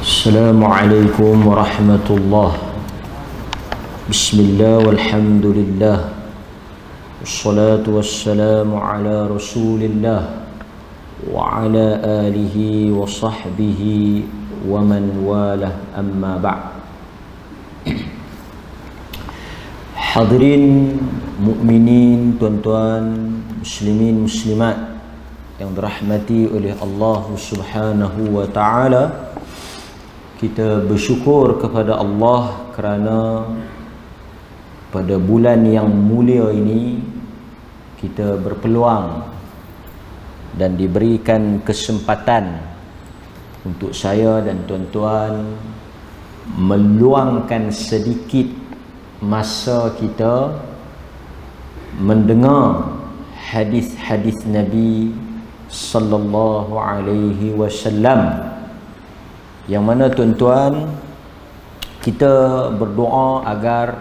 Assalamualaikum warahmatullahi. Bismillah walhamdulillah. Wassalatu wassalamu ala rasulillah wa ala alihi wa sahbihi wa man walah, amma ba'd. Hadirin mukminin, tuan-tuan, muslimin, muslimat yang dirahmati oleh Allah Subhanahu wa ta'ala, kita bersyukur kepada Allah kerana pada bulan yang mulia ini kita berpeluang dan diberikan kesempatan untuk saya dan tuan-tuan meluangkan sedikit masa kita mendengar hadis-hadis Nabi sallallahu alaihi wasallam, yang mana tuan-tuan, kita berdoa agar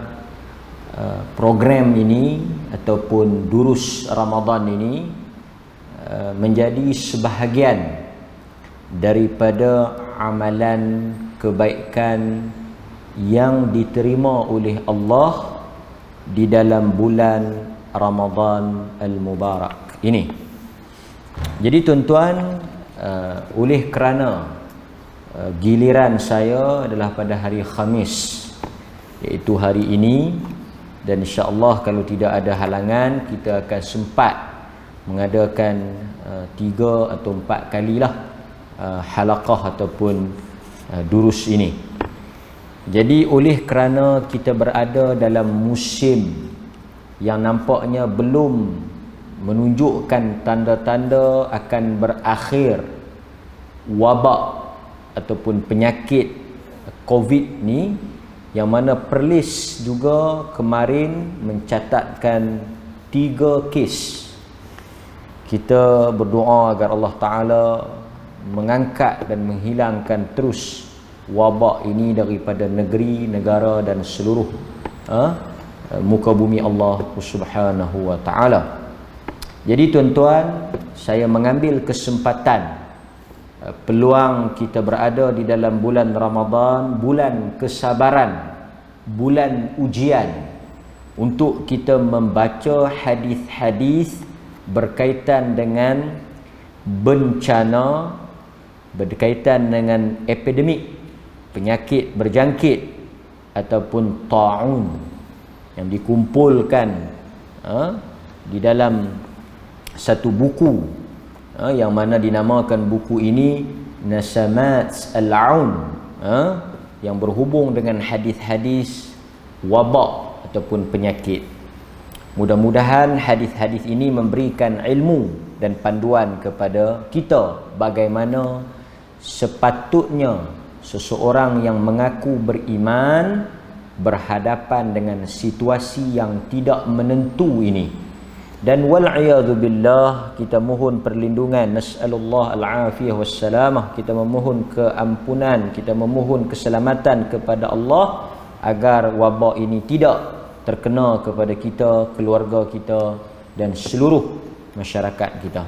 program ini ataupun durus Ramadan ini menjadi sebahagian daripada amalan kebaikan yang diterima oleh Allah di dalam bulan Ramadan al-Mubarak ini. Jadi tuan-tuan, oleh kerana giliran saya adalah pada hari Khamis, iaitu hari ini, dan insya-Allah kalau tidak ada halangan kita akan sempat mengadakan 3 atau 4 kalilah halaqah ataupun durus ini. Jadi oleh kerana kita berada dalam musim yang nampaknya belum menunjukkan tanda-tanda akan berakhir wabak ataupun penyakit COVID ni, yang mana Perlis juga kemarin mencatatkan 3 kes. Kita berdoa agar Allah Ta'ala mengangkat dan menghilangkan terus wabak ini daripada negeri, negara dan seluruh muka bumi Allah Subhanahu wa Ta'ala. Jadi tuan-tuan, saya mengambil kesempatan peluang kita berada di dalam bulan Ramadan, bulan kesabaran, bulan ujian, untuk kita membaca hadis-hadis berkaitan dengan bencana, berkaitan dengan epidemik, penyakit berjangkit ataupun ta'un, yang dikumpulkan di dalam satu buku yang mana dinamakan buku ini Nasamat Al-Aun, yang berhubung dengan hadis-hadis wabak ataupun penyakit. Mudah-mudahan hadis-hadis ini memberikan ilmu dan panduan kepada kita bagaimana sepatutnya seseorang yang mengaku beriman berhadapan dengan situasi yang tidak menentu ini. Dan wal'iyadhu billah, kita mohon perlindungan, nas'alullah al-afiyah wassalamah, kita memohon keampunan, kita memohon keselamatan kepada Allah agar wabak ini tidak terkena kepada kita, keluarga kita dan seluruh masyarakat kita.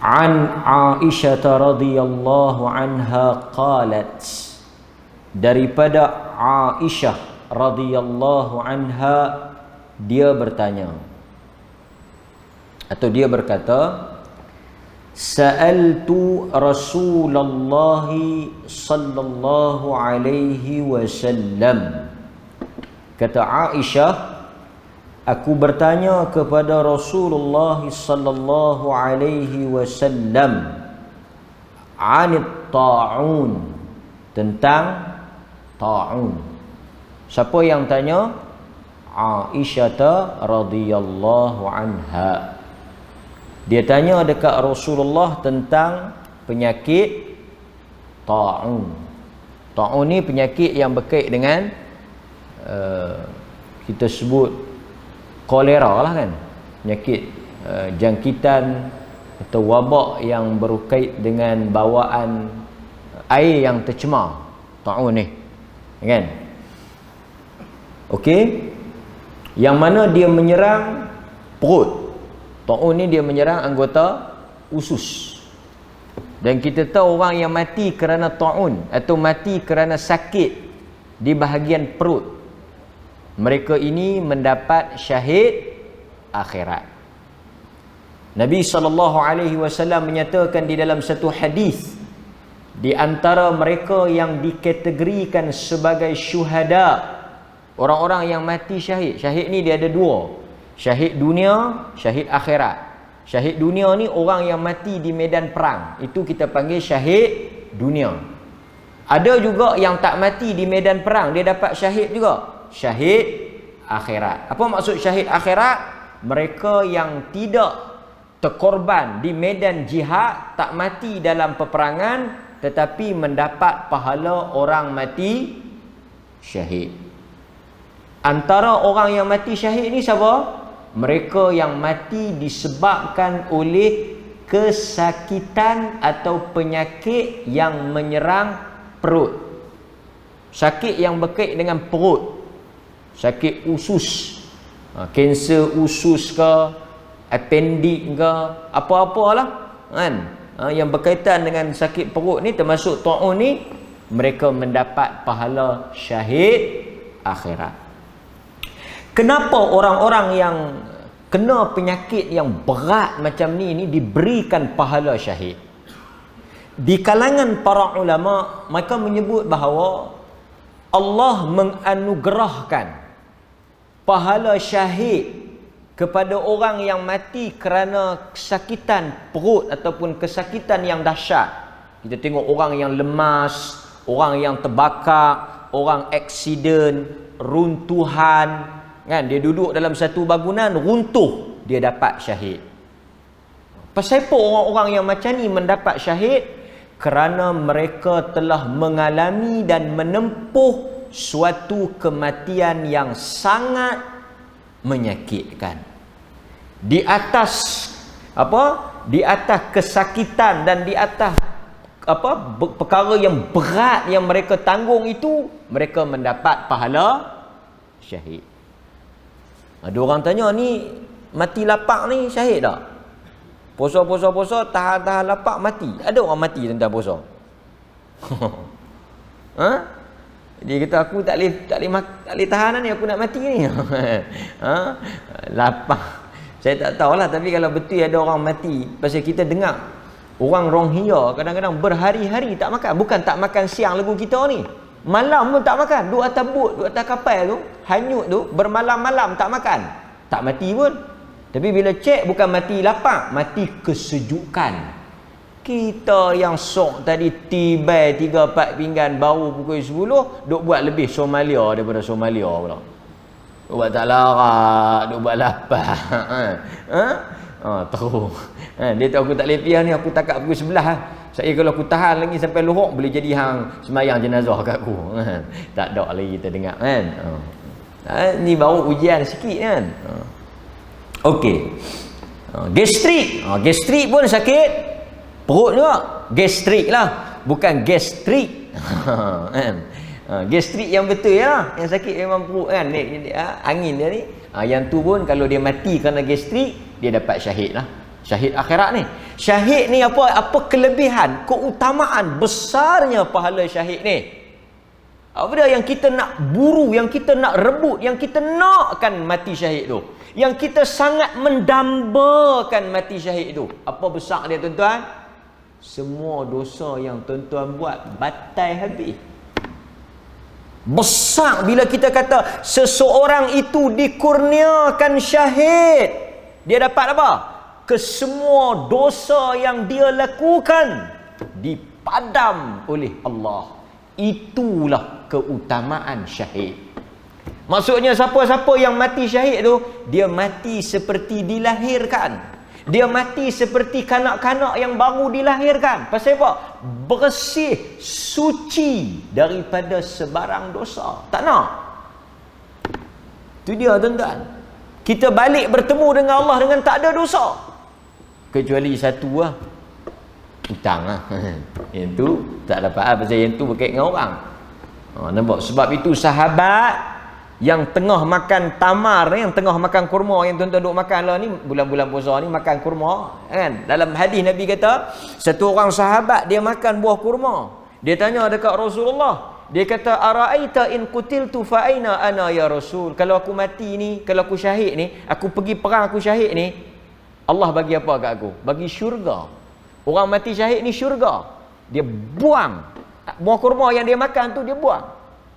An Aisyah radhiyallahu anha qalat, daripada Aisyah radhiyallahu anha, dia bertanya atau dia berkata, sa'altu Rasulullah sallallahu alaihi wasallam. Kata Aisyah, aku bertanya kepada Rasulullah sallallahu alaihi wasallam anit ta'un, tentang ta'un. Siapa yang tanya? Aisyah radhiyallahu anha. Dia tanya dekat Rasulullah tentang penyakit ta'un. Ta'un ni penyakit yang berkait dengan kita sebut kolera lah kan, penyakit jangkitan atau wabak yang berkait dengan bawaan air yang tercemar, ta'un ni kan. Okey, yang mana dia menyerang perut. Ta'un ni dia menyerang anggota usus. Dan kita tahu orang yang mati kerana ta'un atau mati kerana sakit di bahagian perut, mereka ini mendapat syahid akhirat. Nabi SAW menyatakan di dalam satu hadis, di antara mereka yang dikategorikan sebagai syuhada, orang-orang yang mati syahid. Syahid ni dia ada dua, syahid dunia, syahid akhirat. Syahid dunia ni orang yang mati di medan perang, itu kita panggil syahid dunia. Ada juga yang tak mati di medan perang, dia dapat syahid juga, syahid akhirat. Apa maksud syahid akhirat? Mereka yang tidak terkorban di medan jihad, tak mati dalam peperangan, tetapi mendapat pahala orang mati syahid. Antara orang yang mati syahid ni siapa? Mereka yang mati disebabkan oleh kesakitan atau penyakit yang menyerang perut. Sakit yang berkait dengan perut, sakit usus, kanser usus ke, appendix ke, apa-apalah kan, yang berkaitan dengan sakit perut ni, termasuk ta'un ni, mereka mendapat pahala syahid akhirat. Kenapa orang-orang yang kena penyakit yang berat macam ni diberikan pahala syahid? Di kalangan para ulama, mereka menyebut bahawa Allah menganugerahkan pahala syahid kepada orang yang mati kerana kesakitan perut ataupun kesakitan yang dahsyat. Kita tengok orang yang lemas, orang yang terbakar, orang aksiden, runtuhan, kan, dia duduk dalam satu bangunan runtuh, dia dapat syahid. Pasal apa orang-orang yang macam ni mendapat syahid? Kerana mereka telah mengalami dan menempuh suatu kematian yang sangat menyakitkan. Di atas apa? Di atas kesakitan dan di atas apa? Perkara yang berat yang mereka tanggung itu, mereka mendapat pahala syahid. Ada orang tanya, ni mati lapar ni syahid tak? Puasa, tahan lapar mati. Ada orang mati tentang puasa. Dia kata aku tak boleh tahan ni, aku nak mati ni. Lapar. Saya tak tahulah, tapi kalau betul ada orang mati, pasal kita dengar orang Rohingya kadang-kadang berhari-hari tak makan. Bukan tak makan siang lagu kita ni, malam pun tak makan. Duduk atas bot, duduk atas kapal tu, hanyut tu, bermalam-malam tak makan. Tak mati pun. Tapi bila cek, bukan mati lapar, mati kesejukan. Kita yang sok tadi tiba 3-4 pinggan baru pukul 10, duk buat lebih Somalia daripada Somalia pula. Duk buat tak larat, duk buat lapar. Teruk. Dia tahu aku tak boleh piah ni, aku takak pukul 11. Saya kalau aku tahan lagi sampai lohok, boleh jadi hang semayang jenazah kat aku. Tak ada lagi kita dengar kan. Ni baru ujian sikit kan. Okey. Gastrik. Gastrik pun sakit perut juga. Gastrik lah, bukan gastrik. Gastrik yang betul ya, yang sakit memang perut kan, angin dia ni. Yang tu pun kalau dia mati kerana gastrik, dia dapat syahid lah, syahid akhirat ni. Syahid ni apa kelebihan, keutamaan besarnya pahala syahid ni? Apa dia yang kita nak buru, yang kita nak rebut, yang kita nakkan mati syahid tu, yang kita sangat mendambakan mati syahid tu? Apa besar dia tuan-tuan? Semua dosa yang tuan-tuan buat batal habis. Besar bila kita kata seseorang itu dikurniakan syahid. Dia dapat apa? Kesemua dosa yang dia lakukan dipadam oleh Allah. Itulah keutamaan syahid. Maksudnya siapa-siapa yang mati syahid tu, dia mati seperti dilahirkan. Dia mati seperti kanak-kanak yang baru dilahirkan. Pasal apa? Bersih, suci daripada sebarang dosa. Tak nak. Itu dia tuan-tuan. Kita balik bertemu dengan Allah dengan tak ada dosa. Kecuali satu lah, hutang lah. Yang tu tak dapat lah, pasal yang tu berkait dengan orang. Nampak? Sebab itu sahabat Yang tengah makan tamar ni, yang tengah makan kurma, yang tuan-tuan duk makan lah ni, bulan-bulan puasa ni makan kurma kan. Dalam hadis Nabi kata, satu orang sahabat dia makan buah kurma. Dia tanya dekat Rasulullah, dia kata, ara'aita in qutiltu fa aina ana ya Rasul? Kalau aku mati ni, kalau aku syahid ni, aku pergi perang aku syahid ni, Allah bagi apa kat aku? Bagi syurga. Orang mati syahid ni syurga. Dia buang buah kurma yang dia makan tu, dia buang.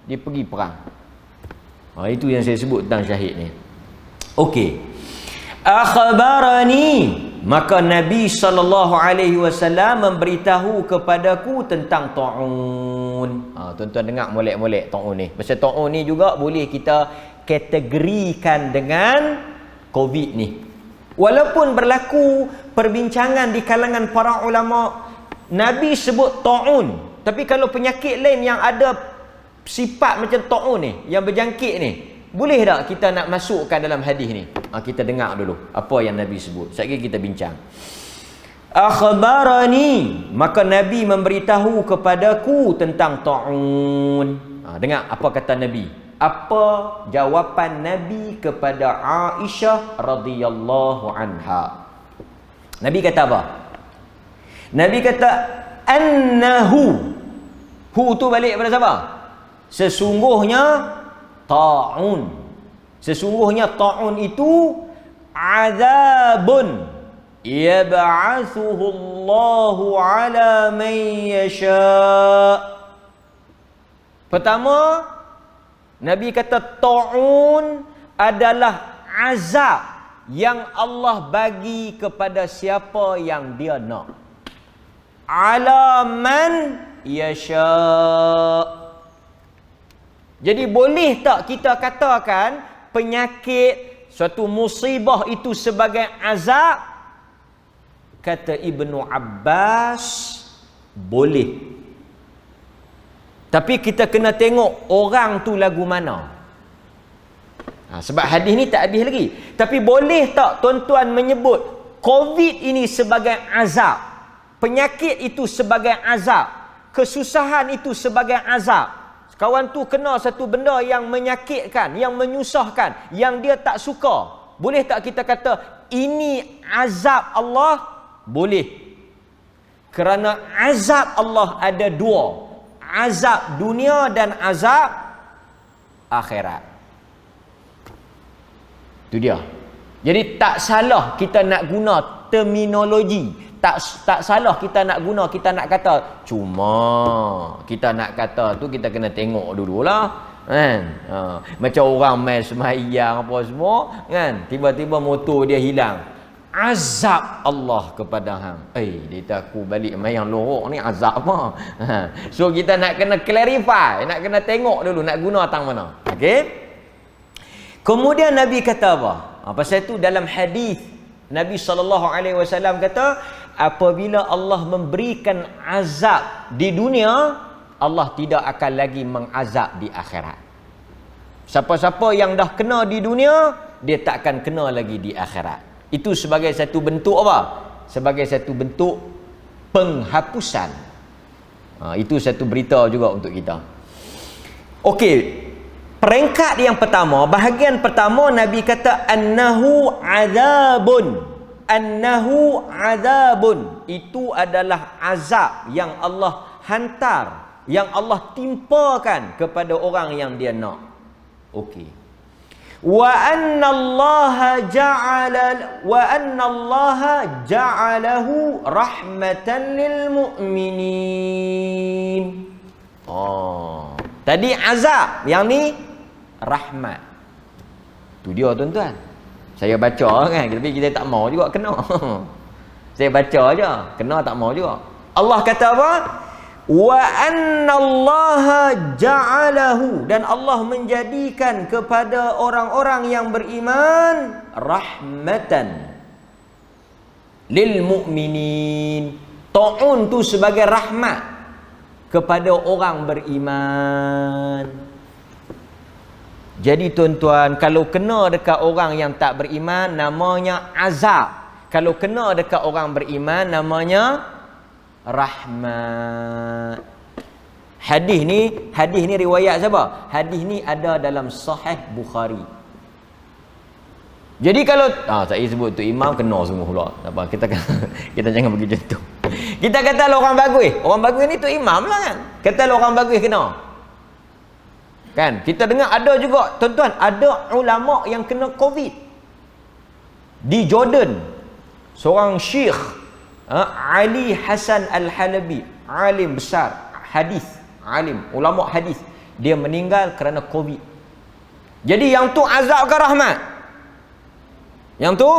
Dia pergi perang. Itu yang saya sebut tentang syahid ni. Okey. Akhbarani, maka Nabi SAW memberitahu kepadaku tentang ta'un. Tuan-tuan dengar molek-molek ta'un ni. Pasal ta'un ni juga boleh kita kategorikan dengan COVID ni. Walaupun berlaku perbincangan di kalangan para ulama, Nabi sebut ta'un, tapi kalau penyakit lain yang ada sifat macam ta'un ni, yang berjangkit ni, boleh tak kita nak masukkan dalam hadis ni? Kita dengar dulu apa yang Nabi sebut. Sekejap kita bincang. Akhbarani, maka Nabi memberitahu kepadaku tentang ta'un. Dengar apa kata Nabi. Apa jawapan Nabi kepada Aisyah radhiyallahu anha. Nabi kata apa? Nabi kata annahu. Hu tu balik kepada siapa? Sesungguhnya ta'un. Sesungguhnya ta'un itu azabun yab'athuhu Allahu ala man yasha'. Pertama, Nabi kata ta'un adalah azab yang Allah bagi kepada siapa yang dia nak. Ala man yasha'. Jadi boleh tak kita katakan penyakit, suatu musibah itu sebagai azab? Kata Ibnu Abbas, boleh. Tapi kita kena tengok orang tu lagu mana. Sebab hadis ni tak habis lagi. Tapi boleh tak tuan-tuan menyebut COVID ini sebagai azab, penyakit itu sebagai azab, kesusahan itu sebagai azab? Kawan tu kena satu benda yang menyakitkan, yang menyusahkan, yang dia tak suka. Boleh tak kita kata ini azab Allah? Boleh. Kerana azab Allah ada dua. Azab dunia dan azab akhirat. Itu dia. Jadi tak salah kita nak guna terminologi. Tak salah kita nak guna, kita nak kata, cuma kita nak kata tu kita kena tengok dululah kan. Macam orang main sembahyang apa semua kan, tiba-tiba motor dia hilang, azab Allah kepada hang. Dia aku balik sembahyang lorok ni azab apa? So kita nak kena clarify, nak kena tengok dulu nak guna tang mana. Okey. Kemudian Nabi kata apa? Pasal itu dalam hadis Nabi SAW kata, apabila Allah memberikan azab di dunia, Allah tidak akan lagi mengazab di akhirat. Siapa-siapa yang dah kena di dunia, dia tak akan kena lagi di akhirat. Itu sebagai satu bentuk apa? Sebagai satu bentuk penghapusan. Itu satu berita juga untuk kita. Okey. Peringkat yang pertama, bahagian pertama Nabi kata annahu azabun. Annahu azabun. Itu adalah azab yang Allah hantar, yang Allah timpakan kepada orang yang dia nak. Okey. Wa anna Allah ja'alahu rahmatan lil mu'minin. Tadi azab, yang ni rahmat. Tu dia tuan-tuan. Saya baca kan, tapi kita tak mau juga kena. Saya baca aja, kena tak mau juga. Allah kata apa? Wa annallaha ja'alahu, dan Allah menjadikan kepada orang-orang yang beriman rahmatan lil mu'minin. Ta'un tu sebagai rahmat kepada orang beriman. Jadi tuan-tuan, kalau kena dekat orang yang tak beriman, namanya azab. Kalau kena dekat orang beriman, namanya rahmat. Hadis ni riwayat siapa? Hadis ni ada dalam Sahih Bukhari. Jadi kalau saya sebut tu imam kena semua pula. Apa kita kita jangan bagi contoh. Kita kata lah orang bagus ni tu imam lah kan. Kata lah orang bagus kena. Kan? Kita dengar ada juga tuan-tuan, ada ulama yang kena COVID. Di Jordan, seorang syekh Ali Hasan Al-Halabi, alim besar hadis, ulama hadis, dia meninggal kerana COVID. Jadi yang tu azab ke rahmat? Yang tu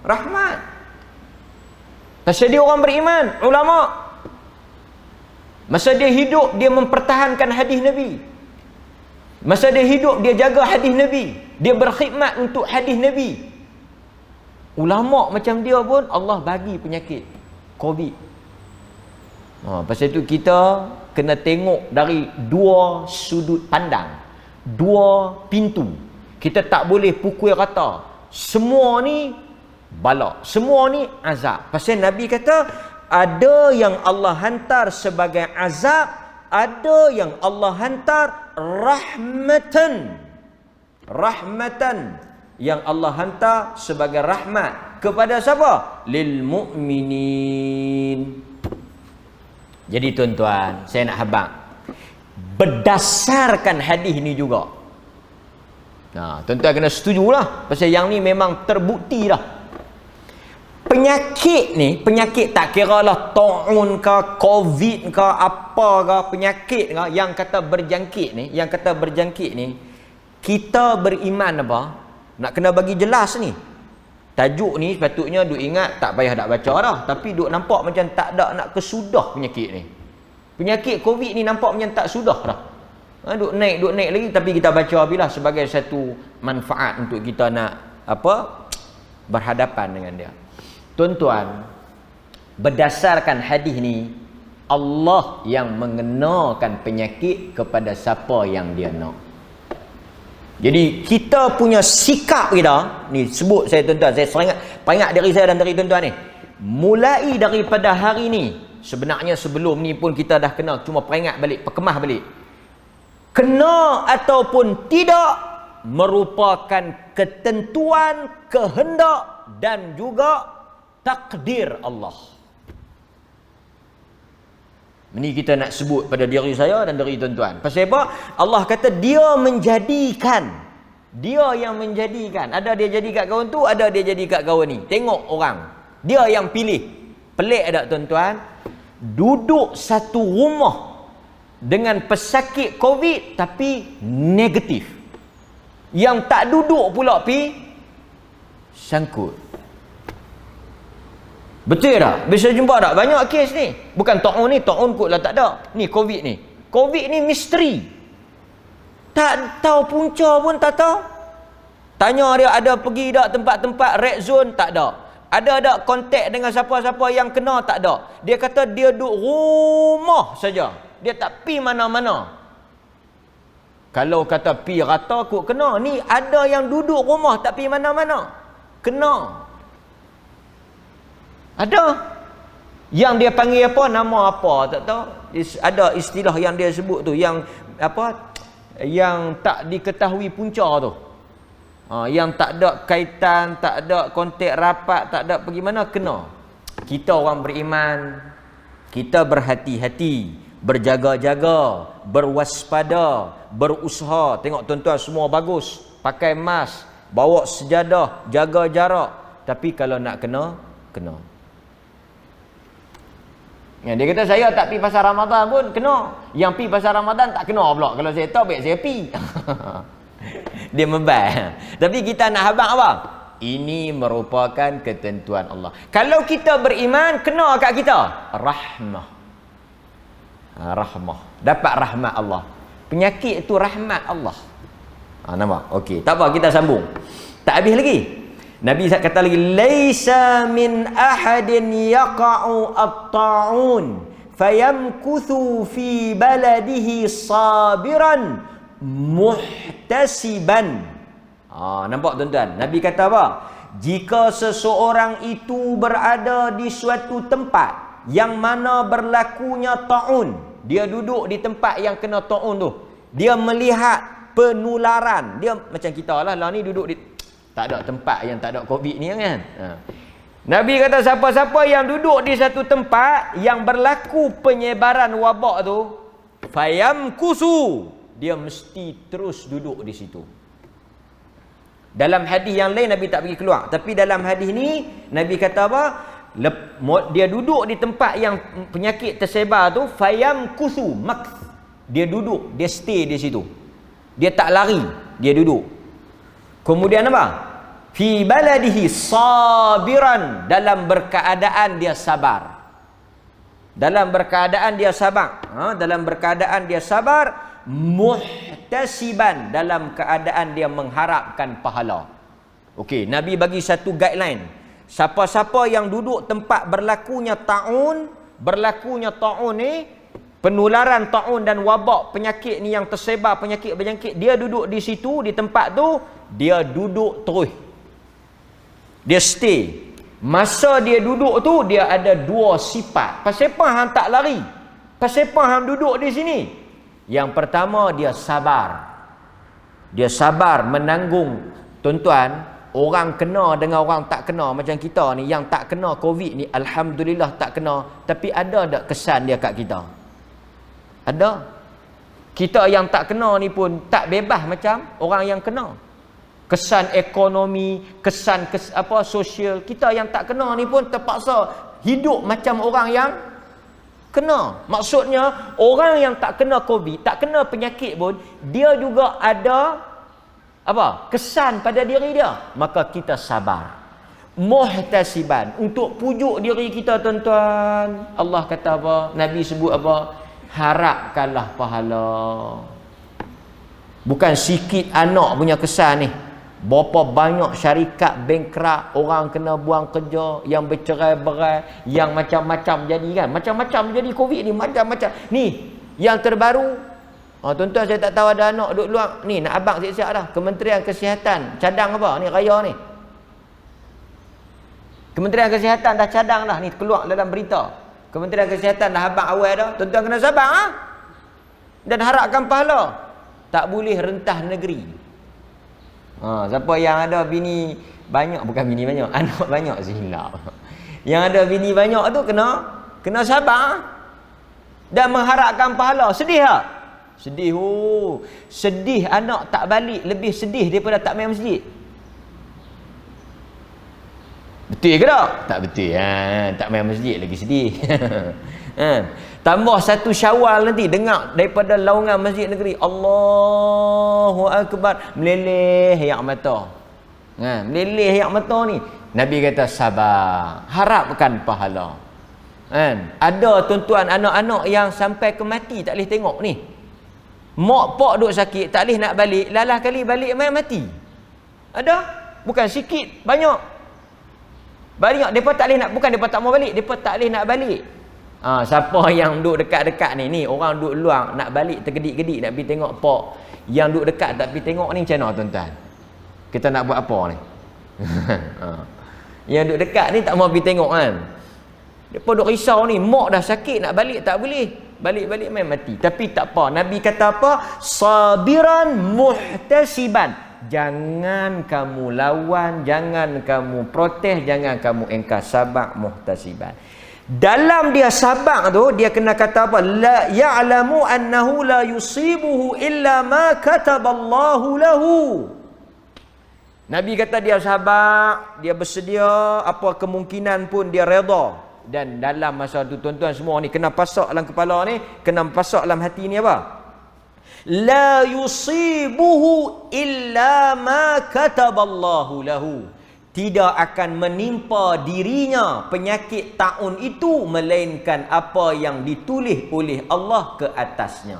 rahmat. Pasal dia orang beriman, ulama. Masa dia hidup, dia mempertahankan hadis Nabi. Masa dia hidup, dia jaga hadis Nabi. Dia berkhidmat untuk hadis Nabi. Ulama macam dia pun Allah bagi penyakit COVID. Pasal itu kita kena tengok dari dua sudut pandang, dua pintu. Kita tak boleh pukul rata. Semua ni bala, semua ni azab. Pasal Nabi kata ada yang Allah hantar sebagai azab, ada yang Allah hantar rahmatan. Rahmatan yang Allah hantar sebagai rahmat kepada siapa? Lil mu'minin. Jadi tuan-tuan, saya nak habaq berdasarkan hadis ni juga. Tuan-tuan kena setujulah pasal yang ni memang terbukti dah. Penyakit ni, penyakit tak kira lah taun ke, covid ke, apa ke, penyakit ke yang kata berjangkit ni, kita beriman apa? Nak kena bagi jelas ni. Tajuk ni sepatutnya duk ingat, tak payah nak baca dah, tapi duk nampak macam tak ada nak kesudah penyakit ni. Penyakit covid ni nampak macam tak sudah dah. Duk naik lagi, tapi kita baca bila sebagai satu manfaat untuk kita nak berhadapan dengan dia. Tuan-tuan, berdasarkan hadis ni, Allah yang mengenakan penyakit kepada siapa yang dia nak. Jadi kita punya sikap kita ni, sebut saya tuan-tuan, saya peringat diri saya dan diri tuan-tuan ni, mulai daripada hari ni, sebenarnya sebelum ni pun kita dah kena, cuma peringat balik, perkemah balik. Kena ataupun tidak merupakan ketentuan, kehendak dan juga takdir Allah. Ini kita nak sebut pada diri saya dan diri tuan-tuan. Pasal apa? Allah kata dia menjadikan. Dia yang menjadikan. Ada dia jadi kat kawan tu, ada dia jadi kat kawan ni. Tengok orang. Dia yang pilih. Pelik tak tuan-tuan? Duduk satu rumah dengan pesakit COVID tapi negatif. Yang tak duduk pula sangkut. Betul tak? Bisa jumpa tak? Banyak kes ni. Bukan ta'un ni, ta'un kot lah tak ada. Ni COVID ni. COVID ni misteri. Tak tahu punca pun tak tahu. Tanya dia ada pergi tak tempat-tempat red zone? Tak ada. Ada tak kontak dengan siapa-siapa yang kena? Tak ada. Dia kata dia duduk rumah saja. Dia tak pi mana-mana. Kalau kata pi rata kot kena. Ni ada yang duduk rumah tak pi mana-mana. Kena. Ada yang dia panggil apa, nama apa tak tahu. Ada istilah yang dia sebut tu, yang apa, yang tak diketahui punca tu. Yang tak ada kaitan, tak ada kontak rapat, tak ada pergi mana, kena. Kita orang beriman, kita berhati-hati, berjaga-jaga, berwaspada, berusaha. Tengok tuan-tuan semua bagus, pakai mask, bawa sejadah, jaga jarak. Tapi kalau nak kena, kena. Ya, dia kata saya tak pergi pasal Ramadan pun kena. Yang pergi pasal Ramadan tak kena pula. Kalau saya tahu baik saya pergi. Dia membal. Tapi kita nak habaq apa? Ini merupakan ketentuan Allah. Kalau kita beriman, kena kat kita rahmah. Rahmah. Dapat rahmat Allah. Penyakit itu rahmat Allah. Nampak? Okey. Tak apa, kita sambung. Tak habis lagi. Nabi kata lagi, laisa min ahadin yaqa'u at-ta'un fayamkuthu fi baladihi sabiran muhtasiban. Nampak tuan-tuan? Nabi kata apa? Jika seseorang itu berada di suatu tempat yang mana berlakunya ta'un, dia duduk di tempat yang kena ta'un tu, dia melihat penularan. Dia macam kita lah ni duduk di tak ada tempat yang tak ada COVID ni kan. Nabi kata siapa-siapa yang duduk di satu tempat yang berlaku penyebaran wabak tu, fayamkusu, dia mesti terus duduk di situ. Dalam hadis yang lain Nabi tak pergi keluar, tapi dalam hadis ni Nabi kata apa? Dia duduk di tempat yang penyakit tersebar tu, fayamkusu, dia duduk, dia stay di situ. Dia tak lari, dia duduk. Kemudian apa? Fi baladihi sabiran, dalam berkeadaan dia sabar. Dalam berkeadaan dia sabar. Dalam berkeadaan dia sabar, muhtasiban, dalam keadaan dia mengharapkan pahala. Okey, Nabi bagi satu guideline. Siapa-siapa yang duduk tempat berlakunya ta'un ni, penularan ta'un dan wabak penyakit ni yang tersebar, penyakit-penyakit, dia duduk di situ, di tempat tu, dia duduk terus. Dia stay. Masa dia duduk tu, dia ada dua sifat. Pasal apa hang tak lari? Pasal apa hang duduk di sini? Yang pertama, dia sabar. Dia sabar menanggung. Tuan-tuan, orang kena dengan orang tak kena macam kita ni, yang tak kena COVID ni, alhamdulillah tak kena, tapi ada tak kesan dia kat kita? Ada. Kita yang tak kena ni pun tak bebas macam orang yang kena. Kesan ekonomi, kesan sosial. Kita yang tak kena ni pun terpaksa hidup macam orang yang kena. Maksudnya orang yang tak kena COVID, tak kena penyakit pun, dia juga ada kesan pada diri dia. Maka kita sabar. Muhtasiban, untuk pujuk diri kita, tuan-tuan. Allah kata apa? Nabi sebut apa? Harapkanlah pahala. Bukan sikit anak punya kesan ni. Berapa banyak syarikat bankrupt, orang kena buang kerja, yang bercerai-berai, yang macam-macam jadi kan. Macam-macam jadi COVID ni, macam-macam. Ni, yang terbaru. Tuan-tuan, saya tak tahu ada anak duduk luar. Ni, nak abang siap-siap dah. Kementerian Kesihatan cadang apa? Ni, raya ni. Kementerian Kesihatan dah cadang dah. Ni, keluar dalam berita. Kementerian Kesihatan dah abang awal dah. Tuan-tuan kena sabar. Dan harapkan pahala. Tak boleh rentah negeri. Siapa yang ada bini banyak, bukan bini banyak, anak banyak silap. Yang ada bini banyak tu kena sabar dan mengharapkan pahala. Sedih tak? Sedih. Sedih anak tak balik lebih sedih daripada tak main masjid. Betul ke tak? Tak betul. Tak main masjid lagi sedih. Tambah satu Syawal nanti, dengar daripada laungan masjid negeri, Allahu Akbar, meleleh air mata. Meleleh air mata ni. Nabi kata sabar, harapkan pahala. Ada tuan-tuan anak-anak yang sampai ke mati tak boleh tengok ni. Mak pak duk sakit, tak boleh nak balik, lalah kali balik main mati. Ada? Bukan sikit, banyak. Banyak depa tak boleh nak, bukan depa tak mau balik, depa tak boleh nak balik. Siapa yang duduk dekat-dekat ni, orang duduk luar nak balik tergedik-gedik nak pergi tengok pak. Yang duduk dekat tak pergi tengok ni macam mana, tuan-tuan? Kita nak buat apa ni? Yang duduk dekat ni tak mau pergi tengok kan. Depa duk risau ni, mak dah sakit nak balik tak boleh. Balik-balik main mati. Tapi tak apa. Nabi kata apa? Sabiran muhtasiban. Jangan kamu lawan, jangan kamu protes, jangan kamu engkar, sabar muhtasiban. Dalam dia sabar tu, dia kena kata apa? La ya'lamu annahu la yusibuhu illa ma kataballahu lahu. Nabi kata dia sabar, dia bersedia, apa kemungkinan pun dia redha. Dan dalam masa tu, tuan-tuan semua ni kena pasak dalam kepala ni, kena pasak dalam hati ni apa? La yusibuhu illa ma kataballahu lahu. Tidak akan menimpa dirinya penyakit taun itu melainkan apa yang ditulis oleh Allah ke atasnya.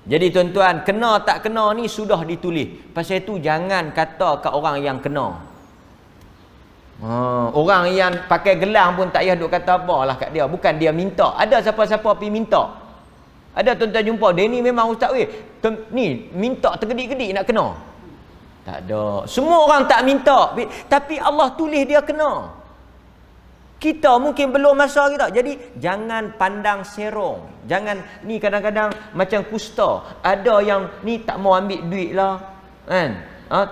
Jadi tuan-tuan, kena tak kena ni sudah ditulis. Pasal itu jangan kata kat orang yang kena. Orang yang pakai gelang pun tak payah duk kata apa lah kat dia. Bukan dia minta. Ada siapa-siapa pergi minta. Ada tuan-tuan jumpa, dia ni memang ustaz ni minta tergedik-gedik nak kena. Tak ada. Semua orang tak minta, tapi Allah tulis dia kena. Kita mungkin belum masa kita. Jadi jangan pandang serong. Jangan ni kadang-kadang macam kusta. Ada yang ni tak mau ambil duit lah. Kan?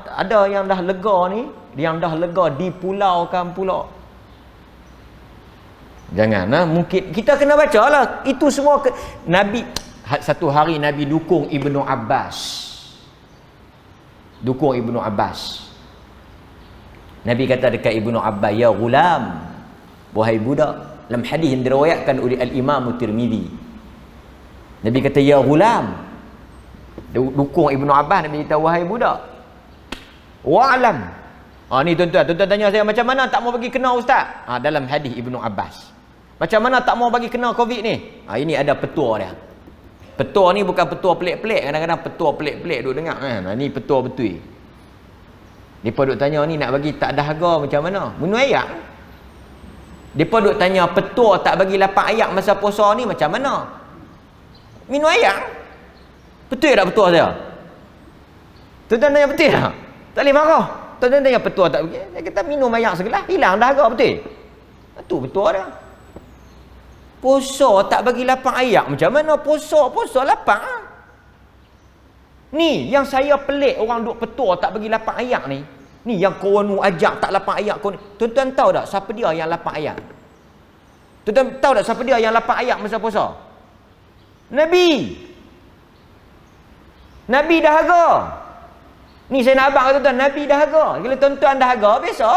Ada yang dah lega ni, yang dah lega dipulaukan pula. Jangan mungkin kita kena baca lah. Itu semua Nabi satu hari Nabi dukung Ibnu Abbas. Dukung Ibnu Abbas. Nabi kata dekat Ibnu Abbas, ya gulam, wahai budak. Dalam hadis yang diriwayatkan oleh Al-Imam Tirmizi, Nabi kata, ya gulam, dukung Ibnu Abbas. Nabi kata, wahai budak, wa'lam. Ni tuan-tuan tanya saya, macam mana tak mau bagi kena ustaz? Dalam hadis Ibnu Abbas, macam mana tak mau bagi kena Covid ni? Ini ada petua dia. Petua ni bukan petua pelik-pelik. Kadang-kadang petua pelik-pelik duk dengar kan. Ni petua betul. Depa duk tanya ni nak bagi tak dahaga macam mana? Minum air. Depa duk tanya petua tak bagi lapang air masa puasa ni macam mana? Minum air. Betul tak petua saya? Tuan-tuan tanya betul tak? Tak boleh marah. Tuan-tuan tanya petua tak bagi. Dia kata minum air segelas hilang dahaga, betul? Itu petua dia. Puasa tak bagi lapang air macam mana? Puasa lapang. Ni yang saya pelik, orang duk petua tak bagi lapang air ni. Ni yang kawan ajak tak lapang air kau ni. Tuan-tuan tahu tak siapa dia yang lapang air? Tuan-tuan tahu tak siapa dia yang lapang air masa puasa? Nabi. Nabi dahaga. Ni saya nak abang tuan-tuan, Nabi dahaga. Kalau tuan-tuan dahaga biasa.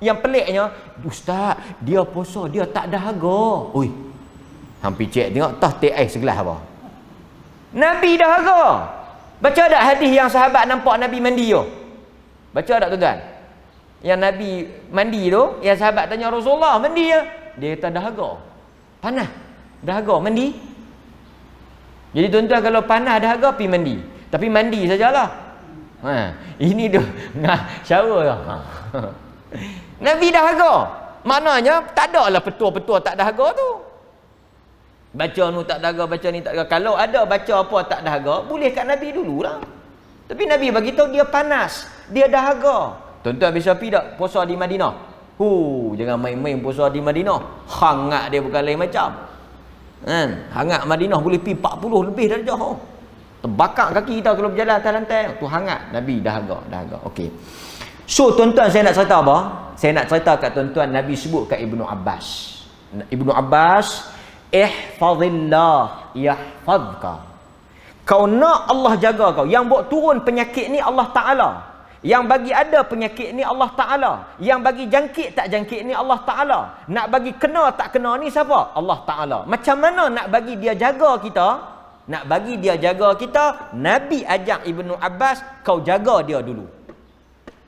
Yang peliknya, ustaz, dia puasa dia tak dahaga. Oi. Hampir cek tengok tah teh ais segelas apa. Nabi dahaga. Baca tak hadis yang sahabat nampak Nabi mandi tu? Baca tak tuan-tuan? Yang Nabi mandi tu, yang sahabat tanya Rasulullah, mandi ya? Dia kata dahaga. Panas. Dahaga mandi. Jadi tuan-tuan kalau panas dahaga pergi mandi. Tapi mandi sajalah. Ini tu shower lah. Nabi dahaga. Maknanya tak ada lah petua-petua tak dahaga tu. Baca ni tak dahaga, baca ni tak dahaga. Kalau ada baca apa tak dahaga, boleh kat Nabi dululah. Tapi Nabi bagi tahu dia panas, dia dahaga. Tuan-tuan bisa pergi tak puasa di Madinah? Jangan main-main puasa di Madinah. Hangat dia bukan lain macam. Kan? Hangat Madinah boleh pergi 40 lebih darjah. Terbakar kaki kita kalau berjalan atas lantai. Tu hangat. Nabi dahaga. Okey. So tuan-tuan, saya nak cerita apa? Saya nak cerita kat tuan-tuan, Nabi sebut kat Ibnu Abbas. Ibnu Abbas, ihfazillah yahfazka. Kau nak Allah jaga kau. Yang buat turun penyakit ni Allah Ta'ala. Yang bagi ada penyakit ni Allah Ta'ala. Yang bagi jangkit tak jangkit ni Allah Ta'ala. Nak bagi kena tak kena ni siapa? Allah Ta'ala. Macam mana nak bagi dia jaga kita? Nak bagi dia jaga kita, Nabi ajak Ibnu Abbas, kau jaga dia dulu.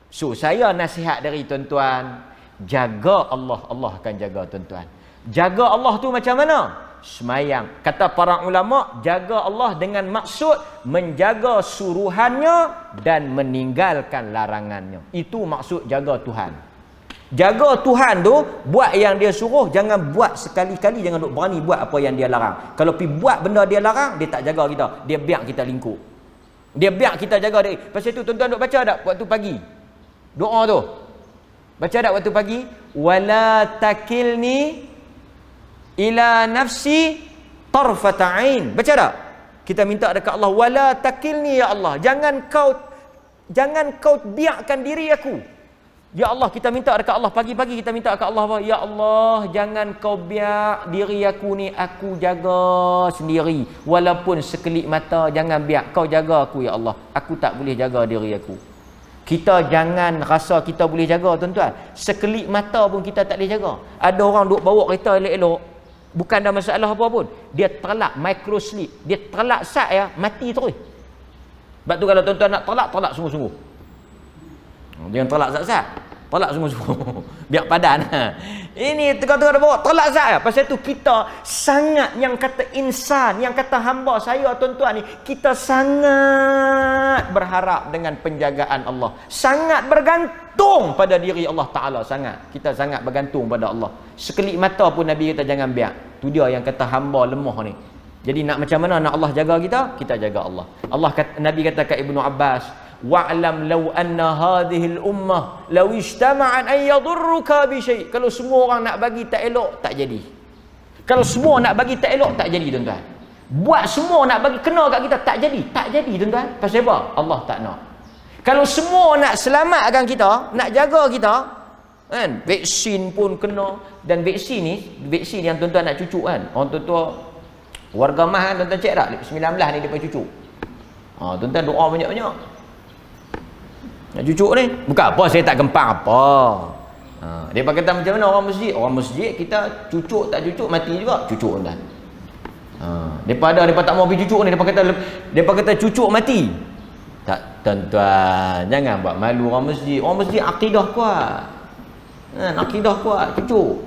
So saya nasihat dari tuan-tuan, jaga Allah, Allah akan jaga tuan-tuan. Jaga Allah tu macam mana? Semayang. Kata para ulama, jaga Allah dengan maksud menjaga suruhannya dan meninggalkan larangannya. Itu maksud jaga Tuhan. Jaga Tuhan tu, buat yang dia suruh, jangan buat sekali-kali, jangan duk berani buat apa yang dia larang. Kalau pergi buat benda dia larang, dia tak jaga kita. Dia biar kita lingkup. Dia biar kita jaga dia. Pasal tu tuan-tuan duk baca tak waktu pagi? Doa tu. Baca tak waktu pagi? Wala takilni ila nafsi tarfata ain. Baca tak? Kita minta dekat Allah, wala takilni ya Allah. Jangan kau biarkan diri aku. Ya Allah, kita minta dekat Allah pagi-pagi, kita minta dekat Allah apa? Ya Allah, jangan kau biar diri aku ni aku jaga sendiri. Walaupun sekelip mata, jangan biar kau jaga aku ya Allah. Aku tak boleh jaga diri aku. Kita jangan rasa kita boleh jaga tuan-tuan. Sekelip mata pun kita tak boleh jaga. Ada orang duk bawa kereta elok-elok, bukan ada masalah apa pun. Dia terlak micro sleep. Dia terlak sat ya, mati terus. Sebab tu kalau tuan-tuan nak terlak sungguh-sungguh. Jangan terlak sat-sat. Terlak sungguh-sungguh. Biar padan. Ini tengah-tengah bawa terlak sat ya. Pasal tu kita sangat, yang kata insan, yang kata hamba saya tuan-tuan ni, kita sangat berharap dengan penjagaan Allah. Sangat bergantung pada diri Allah Ta'ala. Sangat. Kita sangat bergantung pada Allah. Sekelip mata pun Nabi kata jangan biar. Tu dia yang kata hamba lemah ni. Jadi nak macam mana nak Allah jaga kita? Kita jaga Allah. Nabi kata kat Ibnu Abbas, wa'lam law anna hadhihi al-ummah law ijtama'an an yadurruka bi syai'. Kalau semua orang nak bagi tak elok, tak jadi. Kalau semua nak bagi tak elok, tak jadi tuan-tuan. Buat semua nak bagi kena kat kita, tak jadi. Tak jadi tuan-tuan. Pasal apa? Allah tak nak. Kalau semua nak selamatkan kita, nak jaga kita, kan, vaksin pun kena. Dan vaksin ni, vaksin yang tuan-tuan nak cucuk kan, orang tua-tua warga mah kan, tuan-tuan cek tak 19 ni dia pun cucuk. Tuan-tuan doa banyak-banyak nak cucuk ni. Bukan apa saya tak gempang apa. Dia kata macam mana orang masjid? Orang masjid kita cucuk tak cucuk mati juga. Cucuk tuan-tuan. Depa tak mau pergi cucuk ni, depa kata cucuk mati. Tak tuan-tuan, jangan buat malu orang masjid. Orang masjid akidah kuat. Kan, akidah kuat, cucuk.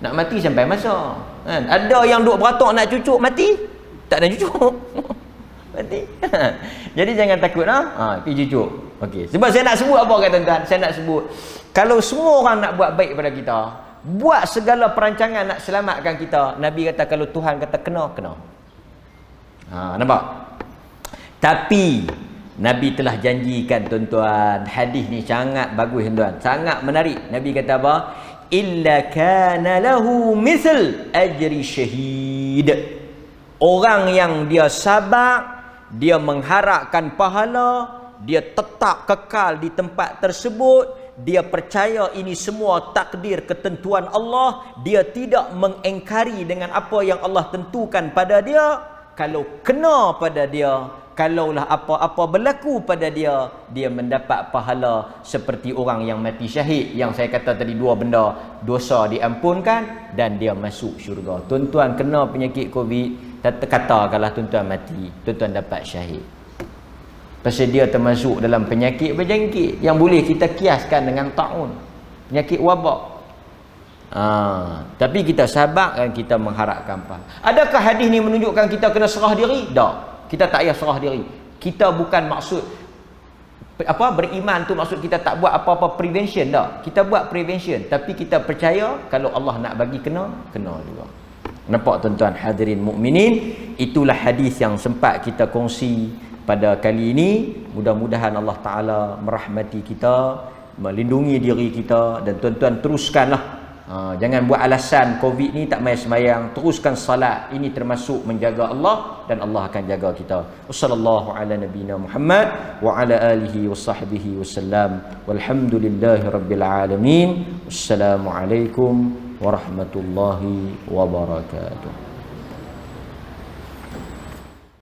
Nak mati sampai masa. Kan, ada yang duk beratok nak cucuk mati, tak ada cucuk. Mati. Jadi jangan takut pergi cucuk. Okey, sebab saya nak sebut apa kata tuan-tuan? Saya nak sebut kalau semua orang nak buat baik pada kita, buat segala perancangan nak selamatkan kita, Nabi kata kalau Tuhan kata kena. Nampak? Tapi Nabi telah janjikan tuan-tuan, hadis ni sangat bagus tuan-tuan, sangat menarik. Nabi kata apa? Illa kana lahu misl ajri syahid. Orang yang dia sabar, dia mengharapkan pahala, dia tetap kekal di tempat tersebut, dia percaya ini semua takdir ketentuan Allah, dia tidak mengingkari dengan apa yang Allah tentukan pada dia. Kalau kena pada dia, kalaulah apa-apa berlaku pada dia, dia mendapat pahala seperti orang yang mati syahid. Yang saya kata tadi dua benda, dosa diampunkan dan dia masuk syurga. Tuan-tuan kena penyakit Covid, katakanlah tuan-tuan mati, tuan-tuan dapat syahid. Pasal dia termasuk dalam penyakit berjangkit yang boleh kita kiaskan dengan taun, penyakit wabak. Tapi kita sabar dan kita mengharapkan apa? Adakah hadis ni menunjukkan kita kena serah diri? Tak. Kita tak payah serah diri. Kita bukan maksud beriman tu maksud kita tak buat apa-apa prevention dah. Kita buat prevention, tapi kita percaya kalau Allah nak bagi kena juga. Nampak tuan-tuan hadirin mukminin, itulah hadis yang sempat kita kongsi pada kali ini. Mudah-mudahan Allah Taala merahmati kita, melindungi diri kita, dan tuan-tuan teruskanlah. Jangan buat alasan Covid ni tak main sembahyang, teruskan salat. Ini termasuk menjaga Allah dan Allah akan jaga kita. Wassallallahu ala nabiyina Muhammad wa ala alihi wasahbihi wasallam. Walhamdulillahirabbil alamin. Wassalamualaikum warahmatullahi wabarakatuh.